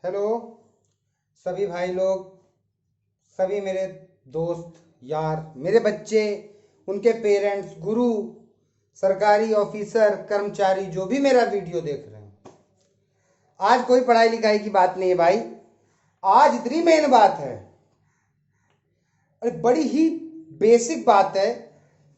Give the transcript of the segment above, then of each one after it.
Hello सभी भाई लोग, सभी मेरे दोस्त यार, मेरे बच्चे, उनके पेरेंट्स, गुरु, सरकारी ऑफिसर, कर्मचारी जो भी मेरा वीडियो देख रहे हैं। आज कोई पढ़ाई लिखाई की बात नहीं है भाई, आज इतनी मेन बात है, अरे बड़ी ही बेसिक बात है।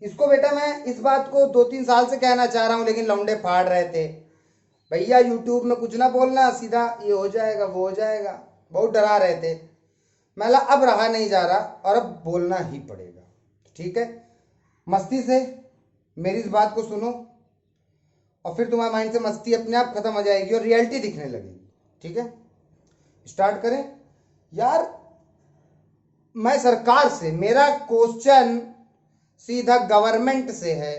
इसको बेटा मैं इस बात को 2-3 साल से कहना चाह रहा हूं, लेकिन लौंडे फाड़ रहे थे भैया यूट्यूब में कुछ ना बोलना, सीधा ये हो जाएगा वो हो जाएगा, बहुत डरा रहे थे। मैं अब रहा नहीं जा रहा और अब बोलना ही पड़ेगा। ठीक है, मस्ती से मेरी इस बात को सुनो और फिर तुम्हारे माइंड से मस्ती अपने आप खत्म हो जाएगी और रियलिटी दिखने लगेगी। ठीक है, स्टार्ट करें यार। मैं सरकार से, मेरा क्वेश्चन सीधा गवर्नमेंट से है,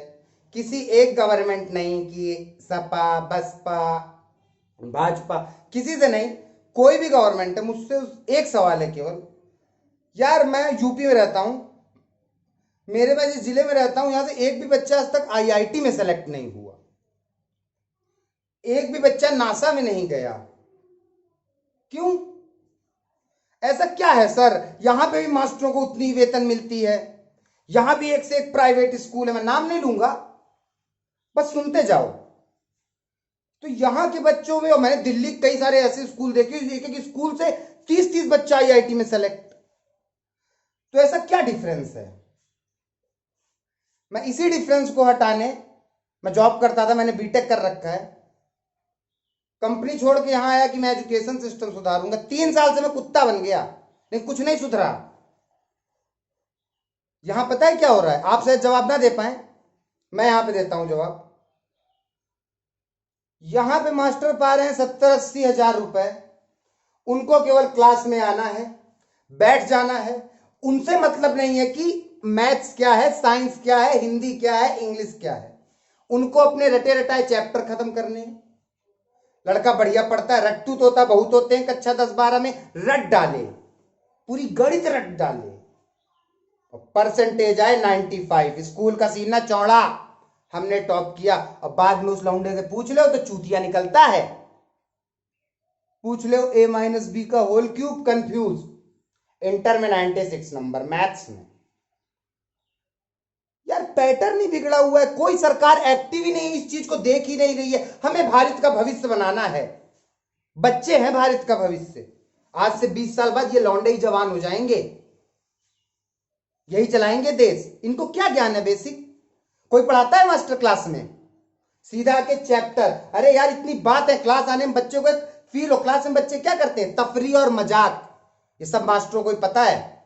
किसी एक गवर्नमेंट नहीं कि सपा बसपा भाजपा, किसी से नहीं, कोई भी गवर्नमेंट है, मुझसे एक सवाल है केवल। यार मैं यूपी में रहता हूं, मेरे मैं जिस जिले में रहता हूं यहां से एक भी बच्चा आज तक आईआईटी में सेलेक्ट नहीं हुआ, एक भी बच्चा नासा में नहीं गया। क्यों? ऐसा क्या है सर? यहां पे भी मास्टरों को उतनी वेतन मिलती है, यहां भी एक से एक प्राइवेट स्कूल है, मैं नाम नहीं लूंगा, बस सुनते जाओ। तो यहां के बच्चों में, और मैंने दिल्ली कई सारे ऐसे स्कूल देखे, एक एक स्कूल से 30-30 बच्चा आईआईटी में सेलेक्ट। तो ऐसा क्या डिफरेंस है? मैं इसी डिफरेंस को हटाने, मैं जॉब करता था, मैंने बीटेक कर रखा है, कंपनी छोड़ के यहां आया कि मैं एजुकेशन सिस्टम सुधारूंगा। 3 साल से मैं कुत्ता बन गया, लेकिन कुछ नहीं सुधरा। यहां पता है क्या हो रहा है? आप शायद जवाब ना दे पाए, मैं यहां पे देता हूं जवाब। यहां पे मास्टर पा रहे हैं 70-80 हजार रुपए, उनको केवल क्लास में आना है, बैठ जाना है, उनसे मतलब नहीं है कि मैथ्स क्या है, साइंस क्या है, हिंदी क्या है, इंग्लिश क्या है। उनको अपने रटे रटाए चैप्टर खत्म करने हैं। लड़का बढ़िया पढ़ता है, रट्टू तोता बहुत होते हैं, कक्षा 10-12 में रट डाले, पूरी गणित रट डाले, परसेंटेज आए 95, स्कूल का सीना चौड़ा, हमने टॉप किया। और बाद में उस लौंडे से पूछ लो तो चूतिया निकलता है, पूछ लो a-b का होल क्यूब, कंफ्यूज। इंटर में 96 नंबर, मैथ्स में। यार पैटर्न ही बिगड़ा हुआ है, कोई सरकार एक्टिव ही नहीं, इस चीज को देख ही नहीं रही है। हमें भारत का भविष्य बनाना है, बच्चे हैं भारत का भविष्य। आज से 20 साल बाद ये लौंडे ही जवान हो जाएंगे, यही चलाएंगे देश। इनको क्या ज्ञान है बेसिक? कोई पढ़ाता है मास्टर क्लास में? सीधा के चैप्टर। अरे यार इतनी बात है, क्लास आने में बच्चों को फील हो। क्लास में बच्चे क्या करते हैं? तफरी और मजाक, ये सब मास्टरों को ही पता है।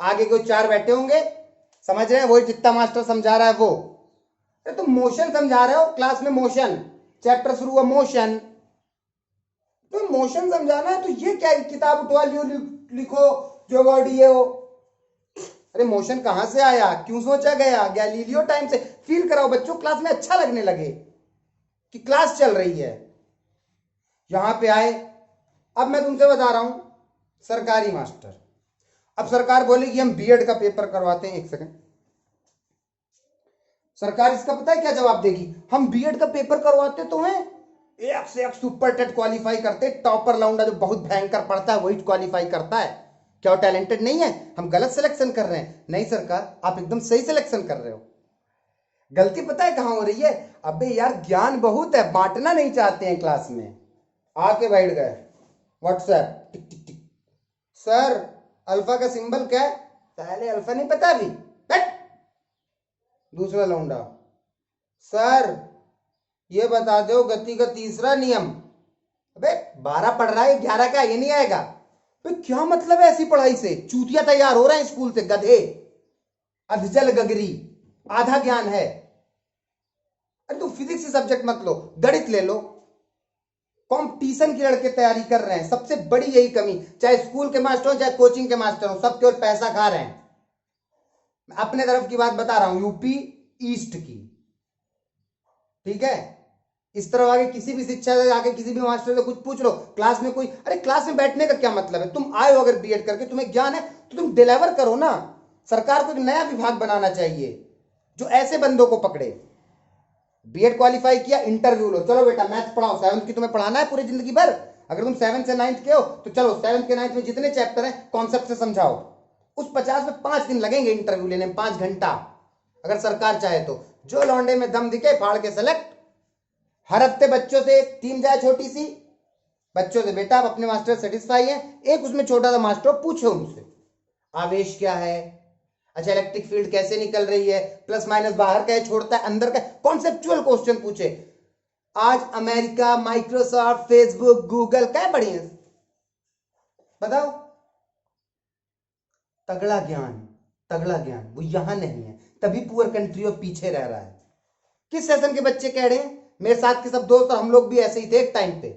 आगे कोई 4 बैठे होंगे, समझ रहे हैं, वही जितना मास्टर समझा रहा है वो। अरे तुम मोशन समझा रहे हो क्लास में, मोशन चैप्टर शुरू हुआ, मोशन, तो मोशन समझाना है तो ये क्या किताब उठवा लियो, लिखो जो वर्ड ये हो। अरे मोशन कहां से आया, क्यों सोचा गया? गैलीलियो टाइम से। फील कराओ बच्चों, क्लास में अच्छा लगने लगे कि क्लास चल रही है। यहां पे आए, अब मैं तुमसे बता रहा हूं, सरकारी मास्टर, अब सरकार बोलेगी हम बीएड का पेपर करवाते हैं। एक सेकंड, सरकार इसका पता है क्या जवाब देगी? हम बीएड का पेपर करवाते तो हैं, एक से एक सुपर टेट क्वालिफाई करते, टॉपर लाउंडा जो बहुत भयंकर पढ़ता है वही क्वालिफाई करता है। क्या वो टैलेंटेड नहीं है? हम गलत सिलेक्शन कर रहे हैं? नहीं सरकार, आप एकदम सही सिलेक्शन कर रहे हो। गलती पता है कहां हो रही है? अबे यार ज्ञान बहुत है, बांटना नहीं चाहते हैं क्लास में। आके बैठ गए, व्हाट्सएप टिक टिक टिक, सर अल्फा का सिंबल क्या है? पहले अल्फा नहीं पता अभी, बैठ। दूसरा लौंडा, सर ये बता दो गति का तीसरा नियम। अबे 12 पढ़ रहा है, 11 का ये नहीं आएगा? तो क्या मतलब है ऐसी पढ़ाई से? चूतिया तैयार हो रहे हैं स्कूल से, गधे, अधजल गगरी, आधा ज्ञान है। अरे तुम फिजिक्स सब्जेक्ट मत लो, गणित ले लो। कंपटीशन की लड़के तैयारी कर रहे हैं, सबसे बड़ी यही कमी, चाहे स्कूल के मास्टर हो चाहे कोचिंग के मास्टर हो, सब केवल पैसा खा रहे हैं। मैं अपने तरफ की बात बता रहा हूं, यूपी ईस्ट की। ठीक है, इस तरह आगे किसी भी शिक्षा से आगे किसी भी मास्टर से कुछ पूछ लो, क्लास में कोई, अरे क्लास में बैठने का क्या मतलब है? तुम आए हो अगर बीएड करके, तुम्हें ज्ञान है तो तुम डिलीवर करो ना। सरकार को एक नया विभाग बनाना चाहिए जो ऐसे बंदों को पकड़े। बीएड क्वालिफाई किया, इंटरव्यू लो, चलो बेटा मैथ्स पढ़ाओ, 7th की तुम्हें पढ़ाना है पूरी जिंदगी भर, अगर तुम 7th से 9th के हो तो चलो 7th के 9th में जितने चैप्टर हैं कॉन्सेप्ट से समझाओ। उस 50 में 5 दिन लगेंगे इंटरव्यू लेने में, 5 घंटा, अगर सरकार चाहे तो। जो लौंडे में दम दिखे फाड़ के सेलेक्ट। हर हफ्ते बच्चों से एक टीम जाए छोटी सी, बच्चों से बेटा आप अपने मास्टर सेटिस्फाई है, एक उसमें छोटा सा मास्टर पूछे उनसे आवेश क्या है, अच्छा इलेक्ट्रिक फील्ड कैसे निकल रही है, प्लस माइनस बाहर का है छोड़ता है अंदर का, कॉन्सेप्चुअल क्वेश्चन पूछे। आज अमेरिका, माइक्रोसॉफ्ट, फेसबुक, गूगल क्या बड़ी है, बताओ। तगड़ा ज्ञान, तगड़ा ज्ञान वो यहां नहीं है, तभी पुअर कंट्री और पीछे रह रहा है। किस सेशन के बच्चे कह रहे हैं, मेरे साथ के सब दोस्त और हम लोग भी ऐसे ही थे एक टाइम पे,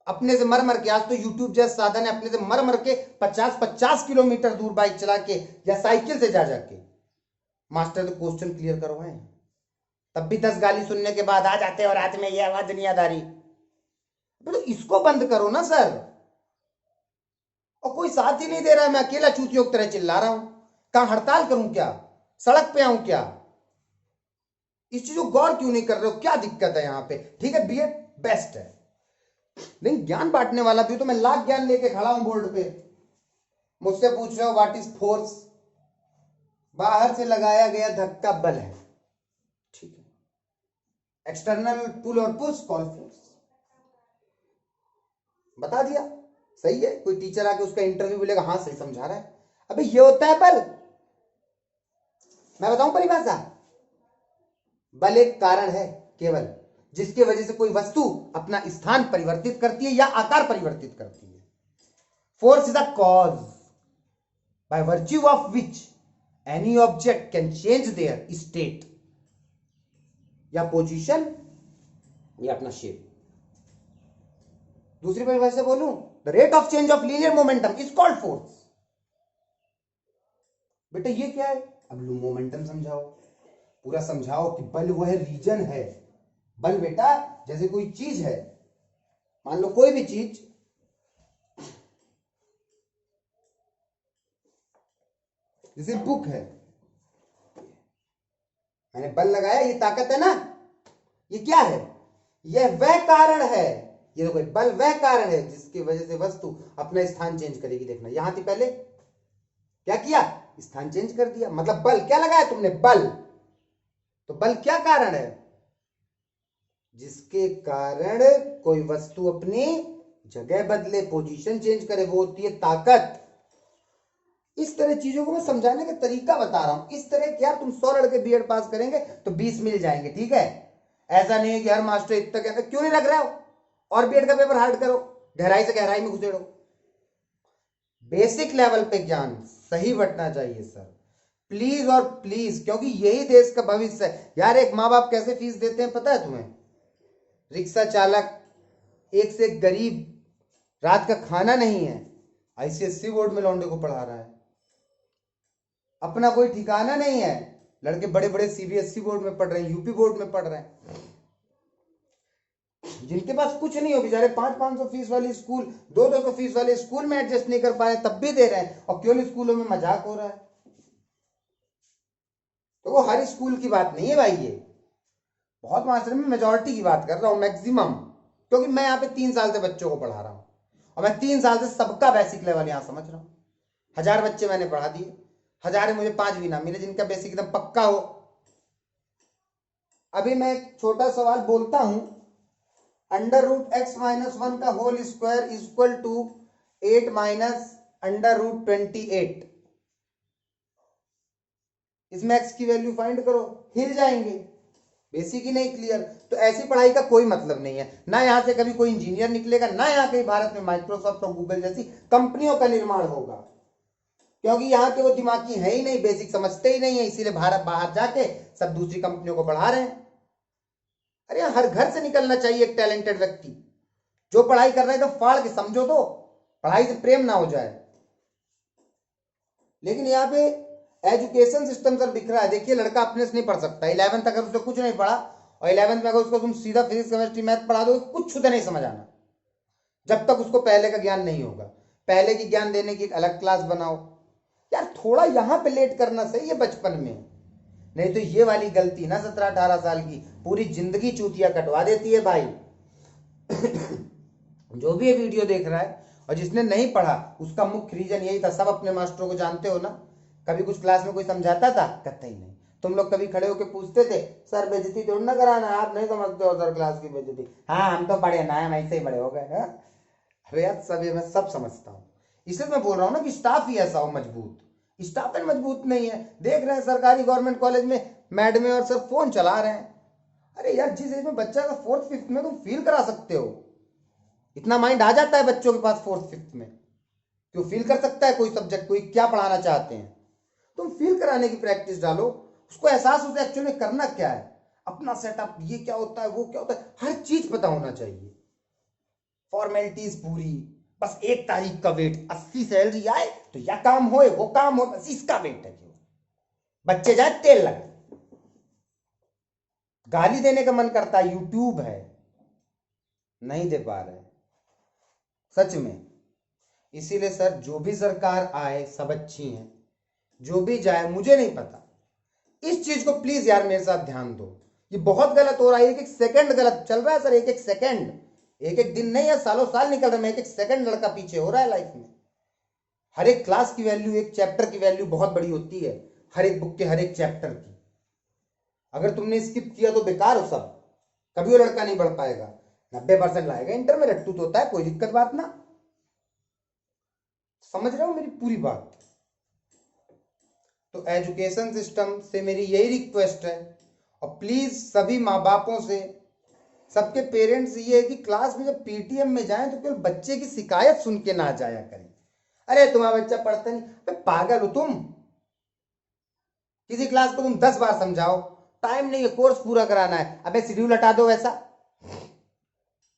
अपने से मर मर के, आज तो यूट्यूब जैसा साधन है, अपने से मर मर के 50-50 किलोमीटर दूर बाइक चला के या साइकिल से जा जाके मास्टर तो क्वेश्चन क्लियर करवाए, तब भी 10 गाली सुनने के बाद आ जाते और रात में ये आवाज दुनियादारी। तो इसको बंद करो ना सर। और कोई साथ ही नहीं दे रहा है, मैं अकेला चूतियों की तरह चिल्ला रहा हूं। कहां हड़ताल करूं क्या, सड़क पे आऊं क्या? इस चीज को गौर क्यों नहीं कर रहे हो, क्या दिक्कत है यहाँ पे? ठीक है बीएड बेस्ट है, लेकिन ज्ञान बांटने वाला भी तो, मैं लाख ज्ञान लेके खड़ा हूं बोर्ड पे, मुझसे पूछ रहे हो व्हाट इज फोर्स, बाहर से लगाया गया धक्का बल है, ठीक है, एक्सटर्नल पुल और पुश कॉल फोर्स, बता दिया, सही है। कोई टीचर आके उसका इंटरव्यू बोलेगा हाँ सही समझा रहा है, अबे ये होता है बल। मैं बताऊं परिभाषा, बल एक कारण है केवल जिसकी वजह से कोई वस्तु अपना स्थान परिवर्तित करती है या आकार परिवर्तित करती है। Force is a cause by virtue of which any object can change their state या पोजीशन या अपना शेप। दूसरी परिभाषा बोलूं, the rate of change of linear momentum is called force. बेटा ये क्या है, अब मोमेंटम समझाओ, पूरा समझाओ कि बल वो है रीजन है। बल बेटा जैसे कोई चीज है, मान लो कोई भी चीज, जैसे बुक है, मैंने बल लगाया, ये ताकत है ना, ये क्या है, यह वह कारण है, ये देखो बल वह कारण है जिसकी वजह से वस्तु अपना स्थान चेंज करेगी। देखना यहां थी पहले, क्या किया, स्थान चेंज कर दिया, मतलब बल क्या लगाया तुमने, बल। तो बल क्या कारण है, जिसके कारण कोई वस्तु अपनी जगह बदले, पोजीशन चेंज करे, वो होती है ताकत। इस तरह चीजों को मैं समझाने का तरीका बता रहा हूं। इस तरह क्या तुम 100 लड़के बीएड पास करेंगे तो 20 मिल जाएंगे, ठीक है। ऐसा नहीं है कि हर मास्टर इतना कहता, क्यों नहीं रख रहे हो, और बीएड का पेपर हार्ड करो, गहराई से गहराई में घुसेड़ो। बेसिक लेवल पे ज्ञान सही बंटना चाहिए सर, प्लीज और प्लीज, क्योंकि यही देश का भविष्य है यार। एक माँ बाप कैसे फीस देते हैं पता है तुम्हें, रिक्शा चालक, एक से एक गरीब, रात का खाना नहीं है, आईसीएससी बोर्ड में लौंडे को पढ़ा रहा है, अपना कोई ठिकाना नहीं है, लड़के बड़े बड़े सीबीएसई बोर्ड में पढ़ रहे हैं, यूपी बोर्ड में पढ़ रहे हैं। जिनके पास कुछ नहीं हो बेचारे 500-500 फीस वाली स्कूल, 200-200 फीस वाले स्कूल में एडजस्ट नहीं कर पा रहे, तब भी दे रहे हैं, और केवल स्कूलों में मजाक हो रहा है। तो वो हर स्कूल की बात नहीं है भाई, ये बहुत मात्रा में मेजोरिटी की बात कर रहा हूं, मैक्सिमम, क्योंकि मैं यहाँ पे 3 साल से बच्चों को पढ़ा रहा हूं और मैं 3 साल से सबका बेसिक लेवल यहां समझ रहा हूं। 1000 बच्चे मैंने पढ़ा दिए, 1000 मुझे 5 भी ना मिले जिनका बेसिक एकदम पक्का हो। अभी मैं एक छोटा सवाल बोलता हूं, √x-1 का whole square equal to 8 minus √28, इसमें x की वैल्यू फाइंड करो, हिल जाएंगे, बेसिक ही नहीं क्लियर। तो ऐसी पढ़ाई का कोई मतलब नहीं है, ना यहां से कभी कोई इंजीनियर निकलेगा, ना यहां कहीं भारत में माइक्रोसॉफ्ट और गूगल जैसी कंपनियों का निर्माण होगा, क्योंकि यहाँ के वो दिमागी है ही नहीं, बेसिक समझते ही नहीं है, इसीलिए भारत बाहर जाके सब दूसरी कंपनियों को पढ़ा रहे हैं। अरे हर घर से निकलना चाहिए एक टैलेंटेड व्यक्ति, जो पढ़ाई कर रहा है तो फाड़ के समझो, तो पढ़ाई से प्रेम ना हो जाए। लेकिन यहाँ पे एजुकेशन सिस्टम सर दिख रहा है, देखिए लड़का अपने से नहीं पढ़ सकता, 11th अगर उसने कुछ नहीं पढ़ा और 11th में अगर उसको तुम सीधा फिजिक्स केमिस्ट्री मैथ पढ़ा दो, कुछ शुद्ध नहीं समझ आना, जब तक उसको पहले का ज्ञान नहीं होगा। पहले की ज्ञान देने की एक अलग क्लास बनाओ यार, थोड़ा यहां पे लेट करना सही है बचपन में, नहीं तो ये वाली गलती ना 17-18 साल की पूरी जिंदगी चूतिया कटवा देती है भाई। जो भी ये वीडियो देख रहा है और जिसने नहीं पढ़ा, उसका मुख्य रीजन यही था। सब अपने मास्टरों को जानते हो ना, कभी कुछ क्लास में कोई समझाता था? कतई नहीं। तुम लोग कभी खड़े होकर पूछते थे, सर बेइज्जती थोड़ी ना कराना, आप नहीं समझते हो सर क्लास की बेइज्जती? हाँ हम तो बड़े ना, हम ऐसे ही बड़े हो गए। अरे यार सब ये मैं सब समझता हूँ, इसलिए मैं बोल रहा हूँ ना कि स्टाफ ही ऐसा हो मजबूत। स्टाफ ही मजबूत नहीं है। देख रहे हैं सरकारी गवर्नमेंट कॉलेज में मैडम और सर फोन चला रहे हैं। अरे यार जिस एज में बच्चा का फोर्थ फिफ्थ में तुम फील करा सकते हो, इतना माइंड आ जाता है बच्चों के पास फोर्थ फिफ्थ में, क्यों फील कर सकता है कोई सब्जेक्ट, कोई क्या पढ़ाना चाहते हैं। तुम फील कराने की प्रैक्टिस डालो, उसको एहसास होता है एक्चुअली में करना क्या है, अपना सेटअप, ये क्या होता है वो क्या होता है, हर चीज पता होना चाहिए। फॉर्मेलिटीज पूरी, बस 1 तारीख का वेट, 80 सैलरी आए तो या काम होए वो काम हो, बस इसका वेट है। बच्चे जाए तेल लगे, गाली देने का मन करता है, यूट्यूब है, नहीं दे पा रहे सच में। इसीलिए सर जो भी सरकार आए सब अच्छी हैं, जो भी जाए मुझे नहीं पता, इस चीज को प्लीज यार मेरे साथ ध्यान दो। ये बहुत गलत हो रहा है, एक एक सेकंड गलत चल रहा है सर, एक एक सेकंड, एक एक दिन नहीं है, सालों साल निकल रहा है, एक एक सेकंड लड़का पीछे हो रहा है लाइफ में। हर एक क्लास की वैल्यू, एक चैप्टर की वैल्यू बहुत बड़ी होती है, हर एक बुक के हर एक चैप्टर की। अगर तुमने स्किप किया तो बेकार हो सब, कभी वो लड़का नहीं बढ़ पाएगा। 90% लाएगा इंटर में, रट्टू तो होता है, कोई दिक्कत बात ना। समझ रहे हो मेरी पूरी बात? तो एजुकेशन सिस्टम से मेरी यही रिक्वेस्ट है, और प्लीज सभी माँ बापों से, सबके पेरेंट्स ये है कि क्लास में जब पीटीएम में जाएं तो केवल बच्चे की शिकायत सुन के ना जाया करें। अरे तुम्हारा बच्चा पढ़ता नहीं, अरे पागल हो तुम? किसी क्लास को तुम 10 बार समझाओ, टाइम नहीं है, कोर्स पूरा कराना है, अबे शेड्यूल हटा दो वैसा,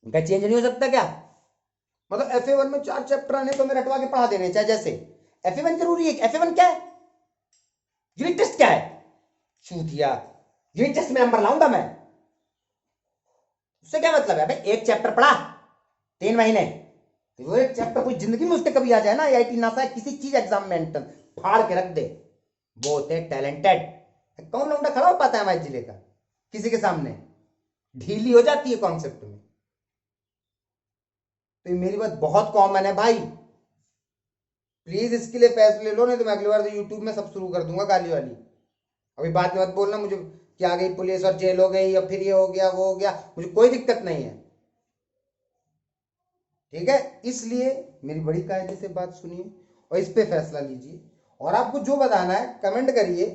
क्या चेंज नहीं हो सकता क्या? मतलब FA1 में 4 चैप्टर आने तो मेरे हटवा के पढ़ा देने चाहे जैसे। FA1 जरूरी है? FA1 क्या है? यूनिट टेस्ट क्या है? चूतिया, यूनिट टेस्ट में नंबर लाऊंगा मैं? उससे क्या मतलब है? अबे एक चैप्टर पढ़ा 3 महीने, वो एक चैप्टर कोई जिंदगी में उसके कभी आ जाए ना, IIT नासा किसी चीज एग्जाम में एंटर फाड़ के रख दे, वो होते हैं टैलेंटेड। कौन लौंडा खड़ा हो पाता है हमारे जिले का किसी के सामने? ढीली हो जाती है कॉन्सेप्ट में। तो मेरी बात बहुत कॉमन है भाई, प्लीज इसके लिए फैसले लो, नहीं तो मैं अगली बार तो यूट्यूब में सब शुरू कर दूंगा गाली वाली। अभी बाद में मत बोलना मुझे कि आ गई पुलिस और जेल हो गई या फिर ये हो गया वो हो गया, मुझे कोई दिक्कत नहीं है, ठीक है? इसलिए मेरी बड़ी कायदे से बात सुनिए और इस पे फैसला लीजिए। और आपको जो बताना है कमेंट करिए,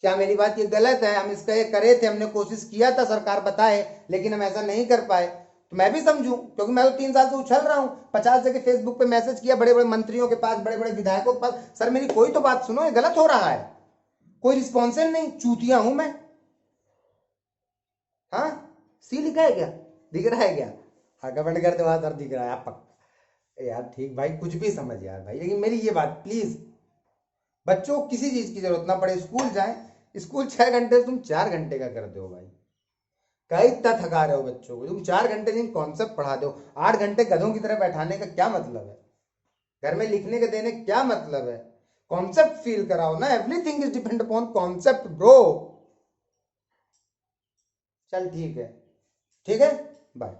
क्या मेरी बात ये गलत है, हम इसका ये करे थे, हमने कोशिश किया था, सरकार बताए लेकिन हम ऐसा नहीं कर पाए, तो मैं भी समझूं, क्योंकि मैं तो 3 साल से उछल रहा हूं, 50 जगह फेसबुक पे मैसेज किया, बड़े बड़े मंत्रियों के पास, बड़े बड़े विधायकों के पास, सर मेरी कोई तो बात सुनो, ये गलत हो रहा है, कोई रिस्पॉन्सिबल नहीं, चूतिया हूं मैं। हाँ, सी लिखा है क्या? दिख रहा है क्या? हाँ कमेंट करते बाद और दिख रहा है आप यार, ठीक भाई, कुछ भी समझ यार भाई, लेकिन मेरी ये बात प्लीज, बच्चों को किसी चीज की जरूरत ना पड़े, स्कूल जाएं, स्कूल 6 घंटे तुम 4 घंटे का कर दो भाई, कई इतना थका रहे हो बच्चों को, तुम 4 घंटे दिन कॉन्सेप्ट पढ़ा दो, 8 घंटे गधों की तरह बैठाने का क्या मतलब है? घर में लिखने के देने क्या मतलब है? कॉन्सेप्ट फील कराओ ना, everything is depend upon concept bro. चल ठीक है, ठीक है, बाय।